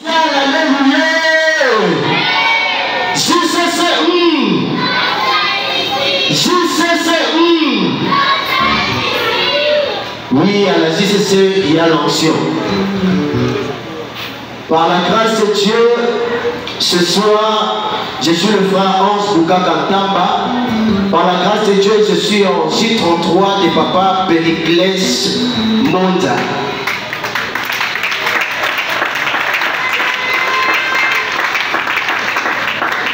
Alléluia. Oui, à la JCC, il y a l'onction. Par la grâce de Dieu, ce soir, je suis le frère Hans Boukakantamba. Par la grâce de Dieu, je suis en J33 de Papa Périclès Monda.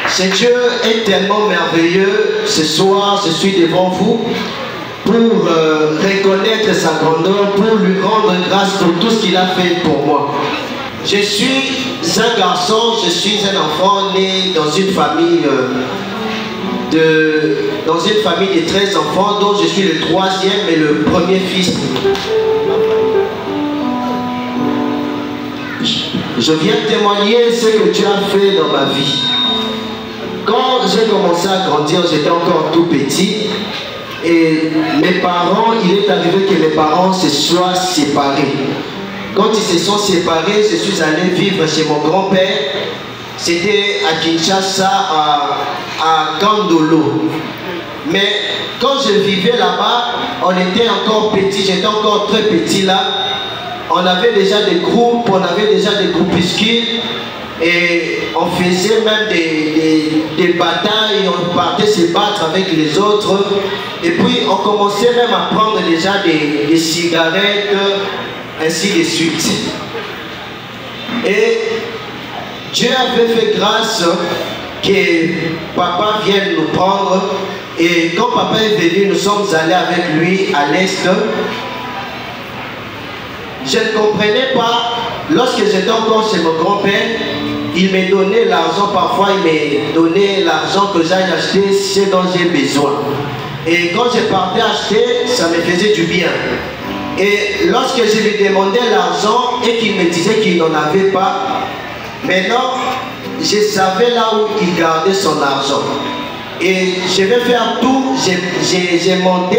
Ce Dieu est tellement merveilleux. Ce soir, je suis devant vous pour reconnaître sa grandeur, pour lui rendre grâce pour tout ce qu'il a fait pour moi. Je suis un garçon, je suis un enfant né dans une famille de 13 enfants, dont je suis le troisième et le premier fils. Je viens témoigner ce que Dieu a fait dans ma vie. Quand j'ai commencé à grandir, j'étais encore tout petit. Et mes parents, il est arrivé que mes parents se soient séparés. Quand ils se sont séparés, je suis allé vivre chez mon grand-père. C'était à Kinshasa, à Gandolo. Mais quand je vivais là-bas, on était encore petits, j'étais encore très petit là. On avait déjà des groupes, on avait déjà des groupuscules. Et on faisait même des batailles, on partait se battre avec les autres. Et puis on commençait même à prendre déjà des cigarettes, ainsi de suite. Et Dieu avait fait grâce que papa vienne nous prendre. Et quand papa est venu, nous sommes allés avec lui à l'Est. Je ne comprenais pas, lorsque j'étais encore chez mon grand-père, il me donnait l'argent, parfois il me donnait l'argent que j'aille acheter ce dont j'ai besoin. Et quand je partais acheter, ça me faisait du bien. Et lorsque je lui demandais l'argent et qu'il me disait qu'il n'en avait pas, maintenant, je savais là où il gardait son argent. Et je vais faire tout, j'ai monté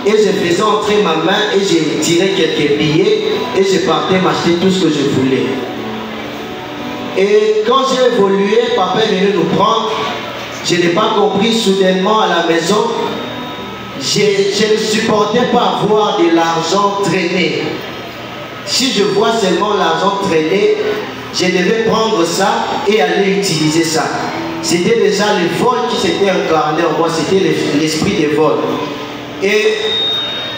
et je faisais entrer ma main et j'ai tiré quelques billets et je partais m'acheter tout ce que je voulais. Et quand j'ai évolué, papa est venu nous prendre. Je n'ai pas compris soudainement à la maison. Je ne supportais pas voir de l'argent traîner. Si je vois seulement l'argent traîner, je devais prendre ça et aller utiliser ça. C'était déjà le vol qui s'était incarné en moi, c'était l'esprit de vol. Et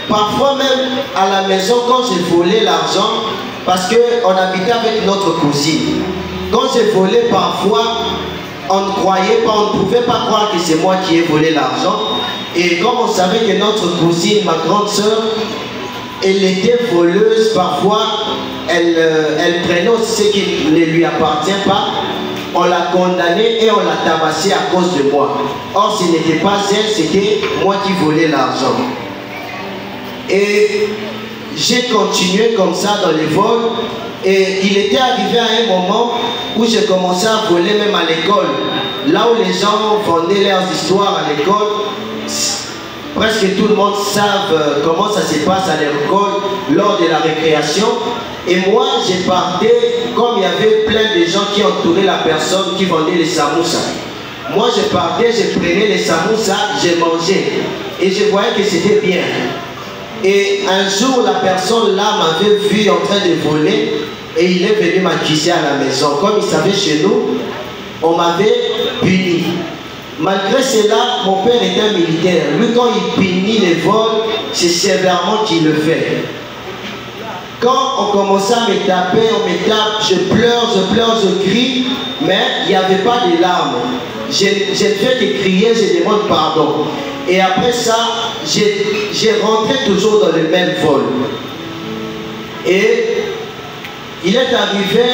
parfois même à la maison, quand j'ai volé l'argent, parce qu'on habitait avec notre cousine, quand j'ai volé parfois, on ne croyait pas, on ne pouvait pas croire que c'est moi qui ai volé l'argent. Et comme on savait que notre cousine, ma grande soeur, elle était voleuse, parfois elle prenait aussi ce qui ne lui appartient pas. On l'a condamnée et on l'a tabassée à cause de moi. Or, ce n'était pas elle, c'était moi qui volais l'argent. Et j'ai continué comme ça dans les vols. Et il était arrivé à un moment où j'ai commencé à voler même à l'école. Là où les gens vendaient leurs histoires à l'école, presque tout le monde savent comment ça se passe à l'école lors de la récréation. Et moi, j'ai parti, comme il y avait plein de gens qui entouraient la personne qui vendait les samoussas. Moi, je partais, je prenais les samoussas, je mangeais. Et je voyais que c'était bien. Et un jour, la personne là m'avait vu en train de voler et il est venu m'accuser à la maison. Comme il savait chez nous, on m'avait puni. Malgré cela, mon père était un militaire. Lui, quand il punit les vols, c'est sévèrement qu'il le fait. Quand on commençait à me taper, on me tape, je pleure, je crie, mais il n'y avait pas de larmes. Je ne fais que crier, je demande pardon. Et après ça, j'ai rentré toujours dans le même vol. Et il est arrivé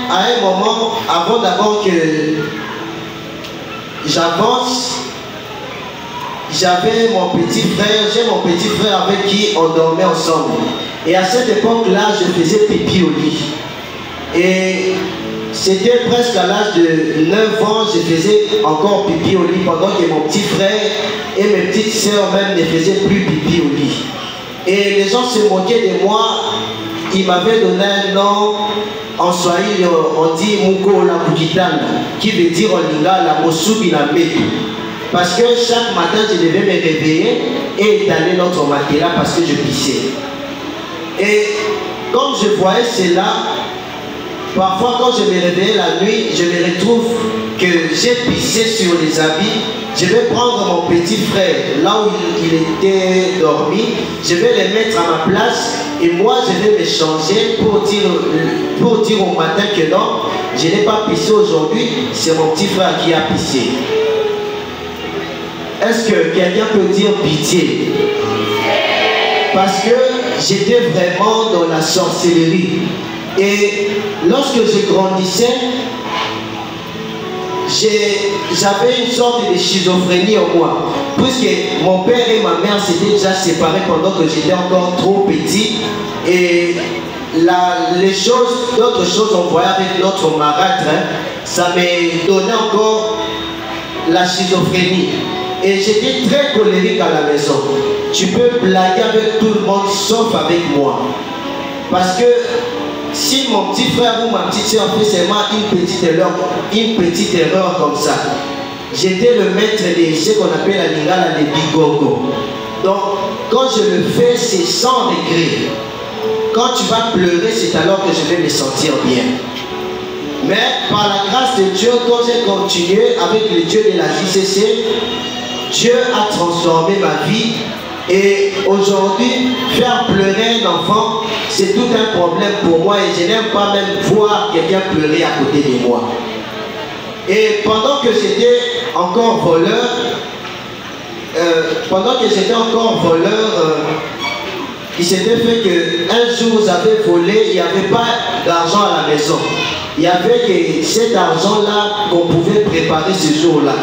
à un moment, avant d'abord que j'avance, j'avais mon petit frère, j'ai mon petit frère avec qui on dormait ensemble. Et à cette époque-là, je faisais pipi au lit. Et c'était presque à l'âge de 9 ans, je faisais encore pipi au lit pendant que mon petit frère et mes petites sœurs même ne faisaient plus pipi au lit. Et les gens se moquaient de moi il m'avait donné un nom, en Swahili on dit Mukola Bukitana, qui veut dire en lingala Mosubi na Metu. Parce que chaque matin je devais me réveiller et étaler notre matelas parce que je pissais. Et comme je voyais cela, parfois quand je me réveillais la nuit, je me retrouve que j'ai pissé sur les habits. Je vais prendre mon petit frère là où il était dormi, je vais le mettre à ma place et moi je vais me changer pour dire au matin que non, je n'ai pas pissé aujourd'hui, c'est mon petit frère qui a pissé. Est-ce que quelqu'un peut dire pitié? Parce que j'étais vraiment dans la sorcellerie. Et lorsque je grandissais, j'avais une sorte de schizophrénie en moi. Puisque mon père et ma mère s'étaient déjà séparés pendant que j'étais encore trop petit. Et d'autres choses on voyait avec notre marâtre, ça me donnait encore la schizophrénie. Et j'étais très colérique à la maison. Tu peux blaguer avec tout le monde sauf avec moi. Parce que si mon petit frère ou ma petite soeur fait seulement une petite erreur comme ça, j'étais le maître de ce qu'on appelle la lingala de bigogo. Donc, quand je le fais, c'est sans regret. Quand tu vas pleurer, c'est alors que je vais me sentir bien. Mais par la grâce de Dieu, quand j'ai continué avec le Dieu de la JCC, Dieu a transformé ma vie. Et aujourd'hui, faire pleurer un enfant, c'est tout un problème pour moi et je n'aime pas même voir quelqu'un pleurer à côté de moi. Et pendant que j'étais encore voleur, il s'était fait qu'un jour j'avais volé, il n'y avait pas d'argent à la maison. Il n'y avait que cet argent-là qu'on pouvait préparer ce jour-là.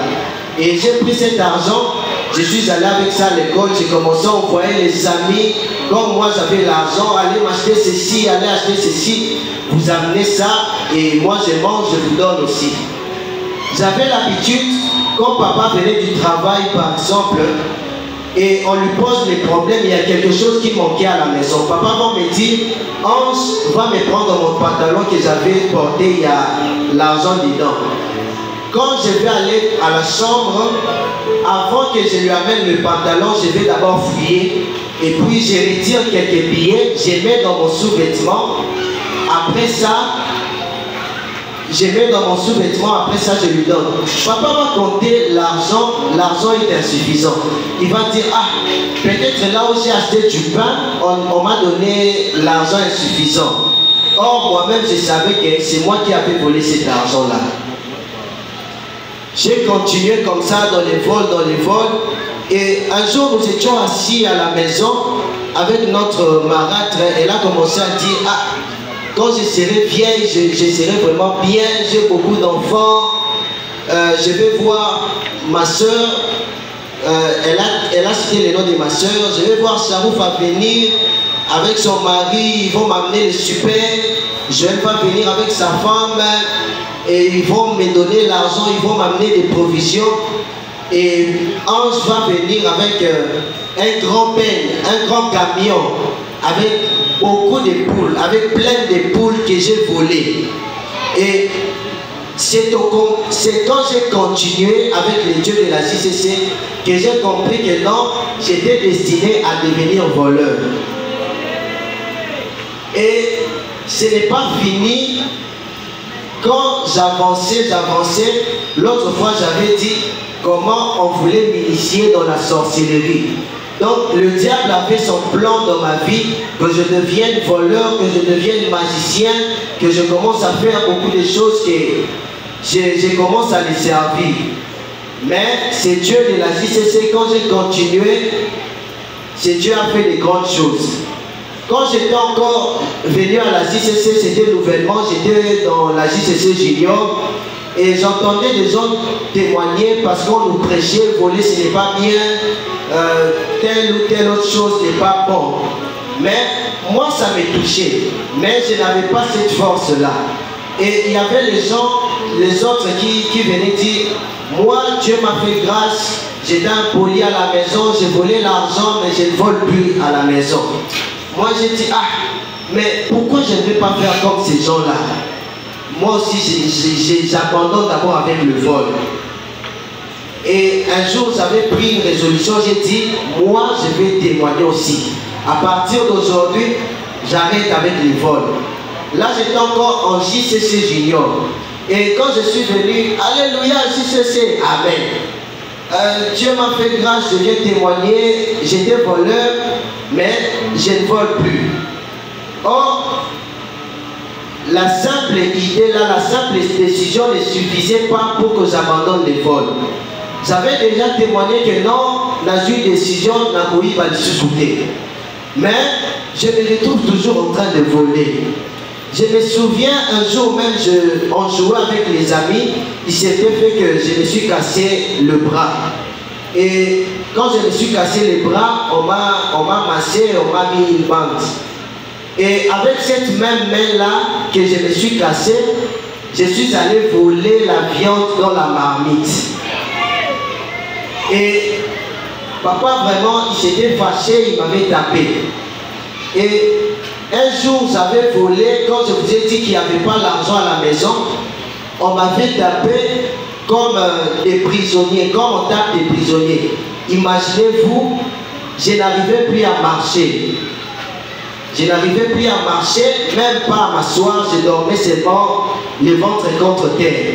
Et j'ai pris cet argent. Je suis allé avec ça à l'école, j'ai commencé à envoyer les amis, comme moi j'avais l'argent, allez m'acheter ceci, allez acheter ceci, vous amenez ça, et moi je mange, je vous donne aussi. J'avais l'habitude, quand papa venait du travail par exemple, et on lui pose les problèmes, il y a quelque chose qui manquait à la maison. Papa va me dire, Ange va me prendre mon pantalon que j'avais porté, il y a l'argent dedans. Quand je vais aller à la chambre, avant que je lui amène le pantalon, je vais d'abord fouiller. Et puis je retire quelques billets, je mets dans mon sous-vêtement. Après ça, je je lui donne. Papa va compter l'argent, l'argent est insuffisant. Il va dire, ah, peut-être là où j'ai acheté du pain, on m'a donné l'argent insuffisant. Or, moi-même, je savais que c'est moi qui avais volé cet argent-là. J'ai continué comme ça dans les vols. Et un jour, nous étions assis à la maison avec notre marâtre. Elle a commencé à dire, ah, quand je serai vieille, je serai vraiment bien, j'ai beaucoup d'enfants. Je vais voir ma soeur. Elle a cité le nom de ma soeur. Je vais voir Charouf venir avec son mari. Ils vont m'amener le super. Joël va venir avec sa femme. Et ils vont me donner l'argent, ils vont m'amener des provisions. Et Ange va venir avec un grand peigne, un grand camion, avec beaucoup de poules, avec plein de poules que j'ai volées. Et c'est quand j'ai continué avec les dieux de la JCC que j'ai compris que non, j'étais destiné à devenir voleur. Et ce n'est pas fini. Quand j'avançais, l'autre fois j'avais dit comment on voulait m'initier dans la sorcellerie. Donc le diable a fait son plan dans ma vie, que je devienne voleur, que je devienne magicien, que je commence à faire beaucoup de choses, que je commence à les servir. Mais c'est Dieu de la JCC, quand j'ai continué, c'est Dieu a fait des grandes choses. Quand j'étais encore venu à la JCC, c'était nouvellement, j'étais dans la JCC Junior et j'entendais des gens témoigner parce qu'on nous prêchait, voler ce n'est pas bien, telle ou telle autre chose n'est pas bon. Mais moi ça me touchait, mais je n'avais pas cette force-là. Et il y avait les gens, les autres qui venaient dire, moi Dieu m'a fait grâce, j'étais impoli à la maison, j'ai volé l'argent mais je ne vole plus à la maison. Moi j'ai dit, ah, Mais pourquoi je ne vais pas faire comme ces gens-là? Moi aussi, j'abandonne d'abord avec le vol. Et un jour, j'avais pris une résolution, j'ai dit, moi, je vais témoigner aussi. À partir d'aujourd'hui, j'arrête avec les vols. Là, j'étais encore en JCC Junior. Et quand je suis venu, Alléluia, JCC, Amen. Dieu m'a fait grâce, je viens témoigner, j'étais voleur, mais je ne vole plus. Or, la simple idée là, la simple décision ne suffisait pas pour que j'abandonne les vols. J'avais déjà témoigné que non, la décision n'a pas de sous-souter. Mais je me retrouve toujours en train de voler. Je me souviens un jour même, on jouait avec les amis, il s'était fait que je me suis cassé le bras. Et quand je me suis cassé les bras, on m'a massé, on m'a mis une bande. Et avec cette même main-là que je me suis cassé, je suis allé voler la viande dans la marmite. Et papa vraiment, il s'était fâché, il m'avait tapé. Et un jour, j'avais volé, quand je vous ai dit qu'il n'y avait pas l'argent à la maison, on m'avait tapé comme des prisonniers, comme on tape des prisonniers. Imaginez-vous, je n'arrivais plus à marcher. Je n'arrivais plus à marcher, même pas à m'asseoir, je dormais seulement le ventre contre terre.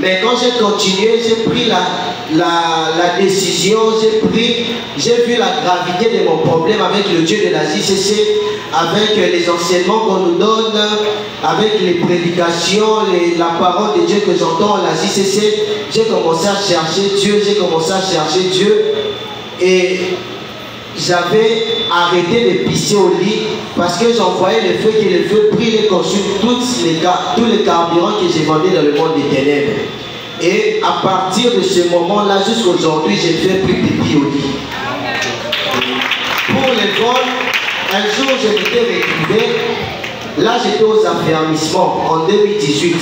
Mais quand j'ai continué, j'ai pris la décision, j'ai vu la gravité de mon problème avec le Dieu de la JCC, avec les enseignements qu'on nous donne, avec les prédications, la parole de Dieu que j'entends à la JCC. J'ai commencé à chercher Dieu, et j'avais arrêté de pisser au lit parce que j'envoyais le feu, que le feu prit et consume tous les carburants que j'ai vendus dans le monde des ténèbres. Et à partir de ce moment-là, jusqu'à aujourd'hui, je ne fais plus pipi au lit. Pour les vols, un jour je m'étais retrouvé, là j'étais aux affermissements en 2018.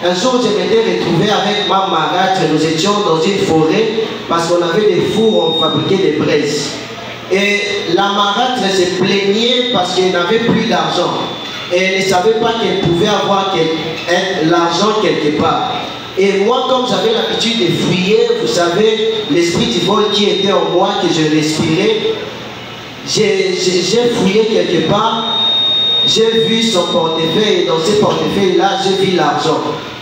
Un jour je m'étais retrouvé avec ma marâtre, nous étions dans une forêt parce qu'on avait des fours, on fabriquait des braises. Et la marâtre se plaignait parce qu'elle n'avait plus d'argent. Et elle ne savait pas qu'elle pouvait avoir l'argent quelque part. Et moi, comme j'avais l'habitude de fouiller, vous savez, l'esprit du vol qui était en moi, que je respirais, j'ai fouillé quelque part, j'ai vu son portefeuille, et dans ce portefeuille-là, j'ai vu l'argent.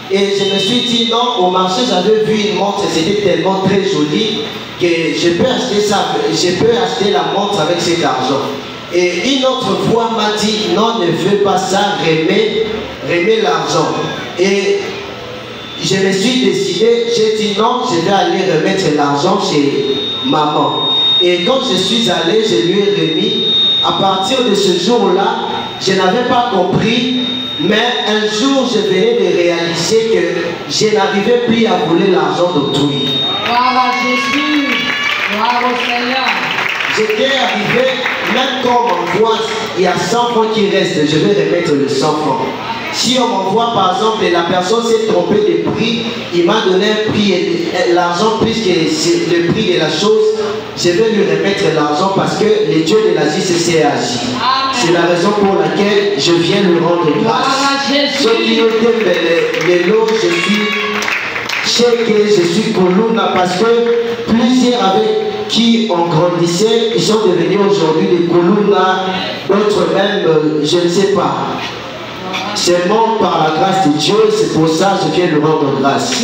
Et je me suis dit, non, au marché, j'avais vu une montre, c'était tellement très joli, que je peux acheter ça, je peux acheter la montre avec cet argent. Et une autre voix m'a dit, non, ne fais pas ça, remets l'argent. Et je me suis décidé, j'ai dit non, je vais aller remettre l'argent chez maman. Et quand je suis allé, je lui ai remis. À partir de ce jour-là, je n'avais pas compris, mais un jour, je venais de réaliser que je n'arrivais plus à voler l'argent d'autrui. Gloire à Jésus, gloire au Seigneur. J'étais arrivé, même quand on m'envoie, il y a 100 francs qui restent, je vais remettre le 100 francs. Si on m'envoie par exemple, la personne s'est trompée de prix, il m'a donné un prix, l'argent plus que le prix de la chose, je vais lui remettre l'argent parce que le Dieu de la JCC a agi. C'est la raison pour laquelle je viens lui rendre grâce. Ceux qui ont été les lots, je suis Checké, je suis Koluna parce que plusieurs avec qui on grandissait, ils sont devenus aujourd'hui des Koluna, d'autres même, je ne sais pas. Seulement par la grâce de Dieu, c'est pour ça que je viens lui rendre grâce.